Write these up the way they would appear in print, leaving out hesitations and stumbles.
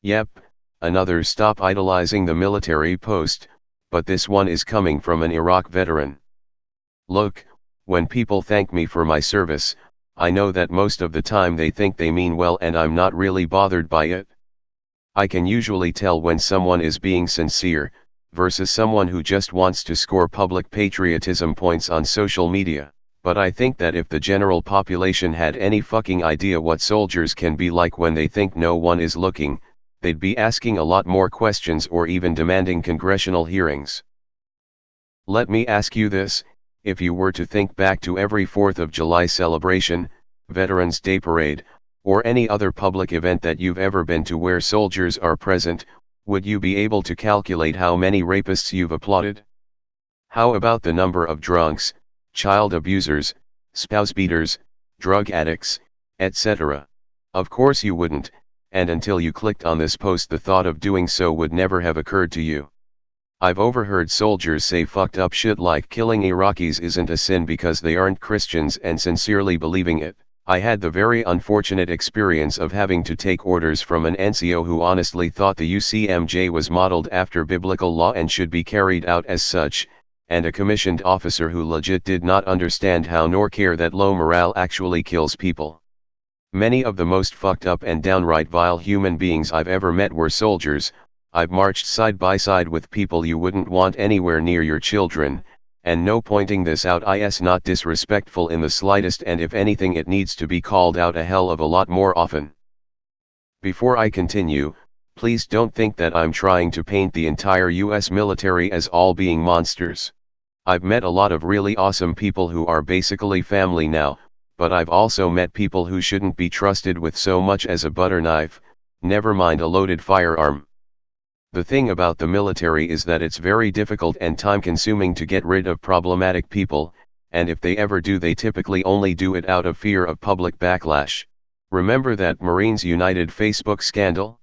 Yep, another stop idolizing the military post, but this one is coming from an Iraq veteran. Look, when people thank me for my service, I know that most of the time they think they mean well and I'm not really bothered by it. I can usually tell when someone is being sincere, versus someone who just wants to score public patriotism points on social media. But I think that if the general population had any fucking idea what soldiers can be like when they think no one is looking, they'd be asking a lot more questions or even demanding congressional hearings. Let me ask you this, if you were to think back to every 4th of July celebration, Veterans Day parade, or any other public event that you've ever been to where soldiers are present, would you be able to calculate how many rapists you've applauded? How about the number of drunks, child abusers, spouse beaters, drug addicts, etc.? Of course you wouldn't, and until you clicked on this post the thought of doing so would never have occurred to you. I've overheard soldiers say fucked up shit like killing Iraqis isn't a sin because they aren't Christians and sincerely believing it. I had the very unfortunate experience of having to take orders from an NCO who honestly thought the UCMJ was modeled after biblical law and should be carried out as such, and a commissioned officer who legit did not understand how nor care that low morale actually kills people. Many of the most fucked up and downright vile human beings I've ever met were soldiers. I've marched side by side with people you wouldn't want anywhere near your children, and no pointing this out is not disrespectful in the slightest, and if anything it needs to be called out a hell of a lot more often. Before I continue, please don't think that I'm trying to paint the entire US military as all being monsters. I've met a lot of really awesome people who are basically family now, but I've also met people who shouldn't be trusted with so much as a butter knife, never mind a loaded firearm. The thing about the military is that it's very difficult and time-consuming to get rid of problematic people, and if they ever do they typically only do it out of fear of public backlash. Remember that Marines United Facebook scandal?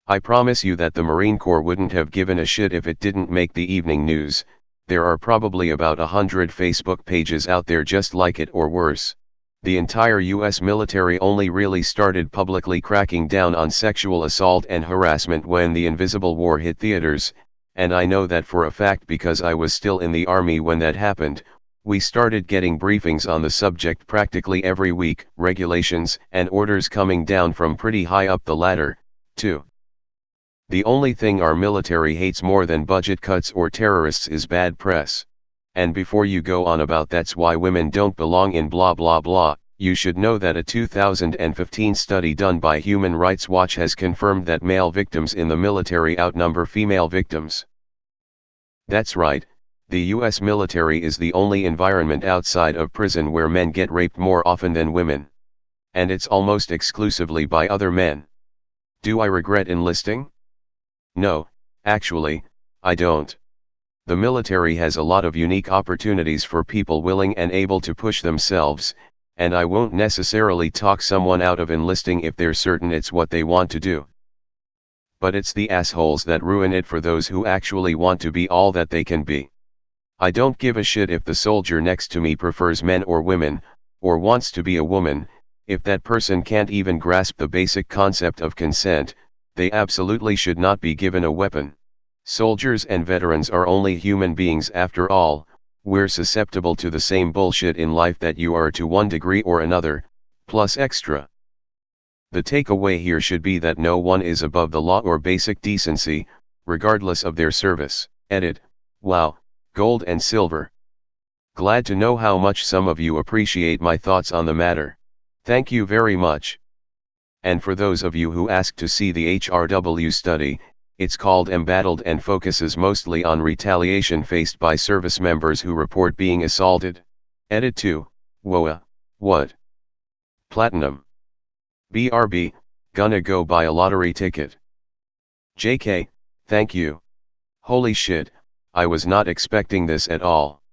I promise you that the Marine Corps wouldn't have given a shit if it didn't make the evening news. There are probably about 100 Facebook pages out there just like it or worse. The entire US military only really started publicly cracking down on sexual assault and harassment when the Invisible War hit theaters, and I know that for a fact because I was still in the Army when that happened. We started getting briefings on the subject practically every week, regulations and orders coming down from pretty high up the ladder, too. The only thing our military hates more than budget cuts or terrorists is bad press. And before you go on about that's why women don't belong in blah blah blah, you should know that a 2015 study done by Human Rights Watch has confirmed that male victims in the military outnumber female victims. That's right, the US military is the only environment outside of prison where men get raped more often than women. And it's almost exclusively by other men. Do I regret enlisting? No, actually, I don't. The military has a lot of unique opportunities for people willing and able to push themselves, and I won't necessarily talk someone out of enlisting if they're certain it's what they want to do. But it's the assholes that ruin it for those who actually want to be all that they can be. I don't give a shit if the soldier next to me prefers men or women, or wants to be a woman. If that person can't even grasp the basic concept of consent, they absolutely should not be given a weapon. Soldiers and veterans are only human beings after all. We're susceptible to the same bullshit in life that you are to one degree or another, plus extra. The takeaway here should be that no one is above the law or basic decency, regardless of their service. Edit. Wow, gold and silver. Glad to know how much some of you appreciate my thoughts on the matter. Thank you very much. And for those of you who asked to see the HRW study, it's called Embattled and focuses mostly on retaliation faced by service members who report being assaulted. Edit 2, WOA, what? Platinum. BRB, gonna go buy a lottery ticket. JK, thank you. Holy shit, I was not expecting this at all.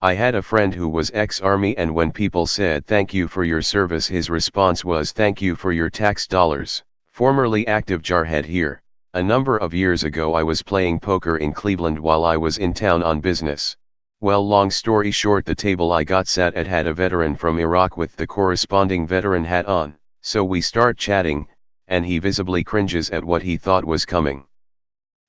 I had a friend who was ex-army, and when people said thank you for your service his response was thank you for your tax dollars. Formerly active jarhead here. A number of years ago I was playing poker in Cleveland while I was in town on business. Well, long story short, the table I got sat at had a veteran from Iraq with the corresponding veteran hat on. So we start chatting, and he visibly cringes at what he thought was coming.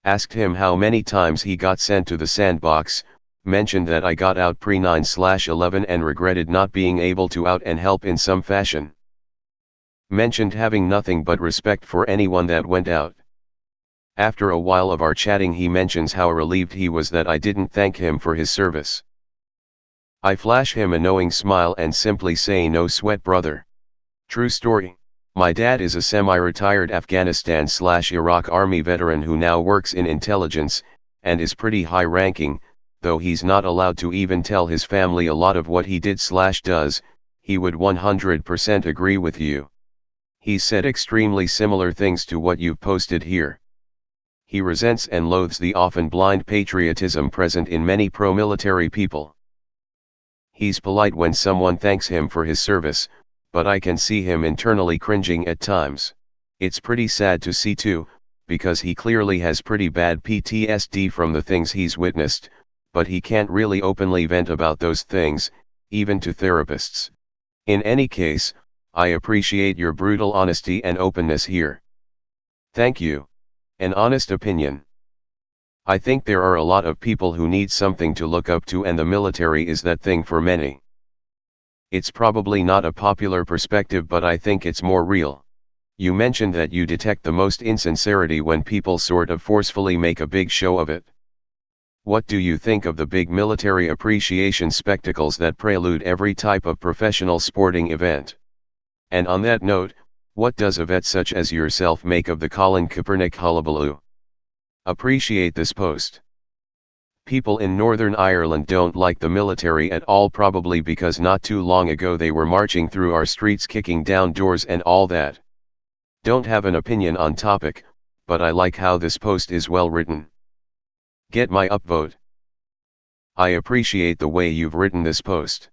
Asked him how many times he got sent to the sandbox, mentioned that I got out pre-9/11 and regretted not being able to out and help in some fashion. Mentioned having nothing but respect for anyone that went out. After a while of our chatting, he mentions how relieved he was that I didn't thank him for his service. I flash him a knowing smile and simply say, "No sweat, brother." True story. My dad is a semi-retired Afghanistan/Iraq Army veteran who now works in intelligence, and is pretty high-ranking, though he's not allowed to even tell his family a lot of what he did/does. He would 100% agree with you. He said extremely similar things to what you've posted here. He resents and loathes the often blind patriotism present in many pro-military people. He's polite when someone thanks him for his service, but I can see him internally cringing at times. It's pretty sad to see too, because he clearly has pretty bad PTSD from the things he's witnessed, but he can't really openly vent about those things, even to therapists. In any case, I appreciate your brutal honesty and openness here. Thank you. An honest opinion. I think there are a lot of people who need something to look up to, and the military is that thing for many. It's probably not a popular perspective, but I think it's more real. You mentioned that you detect the most insincerity when people sort of forcefully make a big show of it. What do you think of the big military appreciation spectacles that prelude every type of professional sporting event? And on that note, what does a vet such as yourself make of the Colin Kaepernick hullabaloo? Appreciate this post. People in Northern Ireland don't like the military at all, probably because not too long ago they were marching through our streets kicking down doors and all that. Don't have an opinion on topic, but I like how this post is well written. Get my upvote. I appreciate the way you've written this post.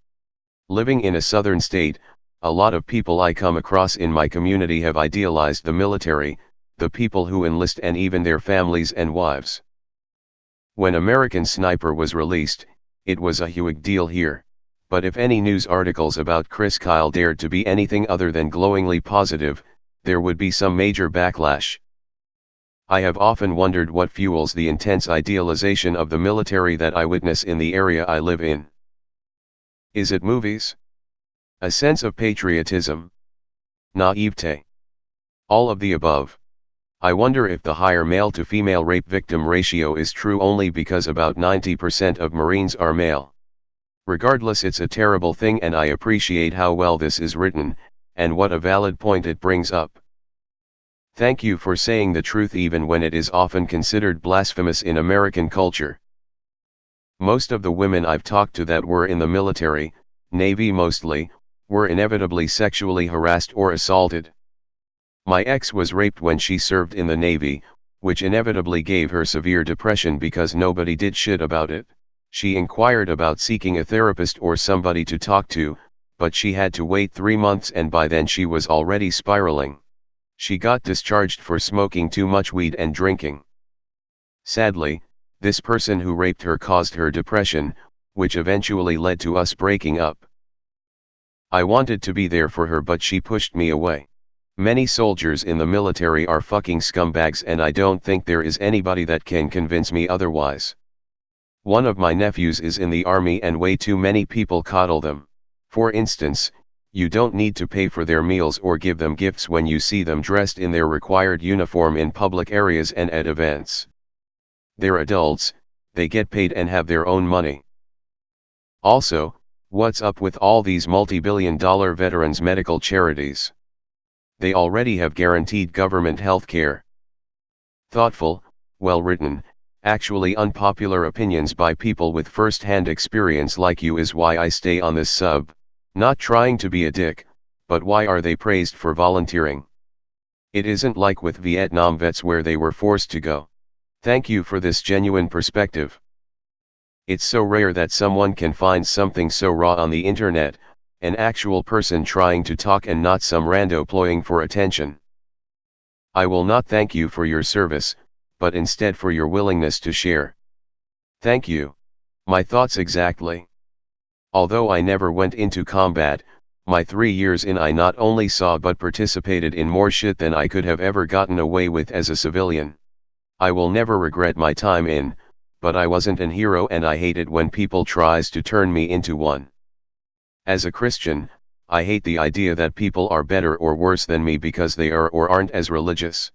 Living in a southern state, a lot of people I come across in my community have idealized the military, the people who enlist, and even their families and wives. When American Sniper was released, it was a huge deal here, but if any news articles about Chris Kyle dared to be anything other than glowingly positive, there would be some major backlash. I have often wondered what fuels the intense idealization of the military that I witness in the area I live in. Is it movies? A sense of patriotism? Naivete? All of the above. I wonder if the higher male-to-female rape victim ratio is true only because about 90% of Marines are male. Regardless, it's a terrible thing, and I appreciate how well this is written, and what a valid point it brings up. Thank you for saying the truth even when it is often considered blasphemous in American culture. Most of the women I've talked to that were in the military, Navy mostly, were inevitably sexually harassed or assaulted. My ex was raped when she served in the Navy, which inevitably gave her severe depression because nobody did shit about it. She inquired about seeking a therapist or somebody to talk to, but she had to wait 3 months, and by then she was already spiraling. She got discharged for smoking too much weed and drinking. Sadly, this person who raped her caused her depression, which eventually led to us breaking up. I wanted to be there for her, but she pushed me away. Many soldiers in the military are fucking scumbags, and I don't think there is anybody that can convince me otherwise. One of my nephews is in the army, and way too many people coddle them. For instance, you don't need to pay for their meals or give them gifts when you see them dressed in their required uniform in public areas and at events. They're adults, they get paid and have their own money. Also, what's up with all these multi-billion-dollar veterans medical charities? They already have guaranteed government health care. Thoughtful, well-written, actually unpopular opinions by people with first-hand experience like you is why I stay on this sub. Not trying to be a dick, but why are they praised for volunteering? It isn't like with Vietnam vets where they were forced to go. Thank you for this genuine perspective. It's so rare that someone can find something so raw on the internet, an actual person trying to talk and not some rando ploying for attention. I will not thank you for your service, but instead for your willingness to share. Thank you. My thoughts exactly. Although I never went into combat, My 3 years in, I not only saw but participated in more shit than I could have ever gotten away with as a civilian. I will never regret my time in, but I wasn't an hero, and I hate it when people tries to turn me into one. As a Christian, I hate the idea that people are better or worse than me because they are or aren't as religious.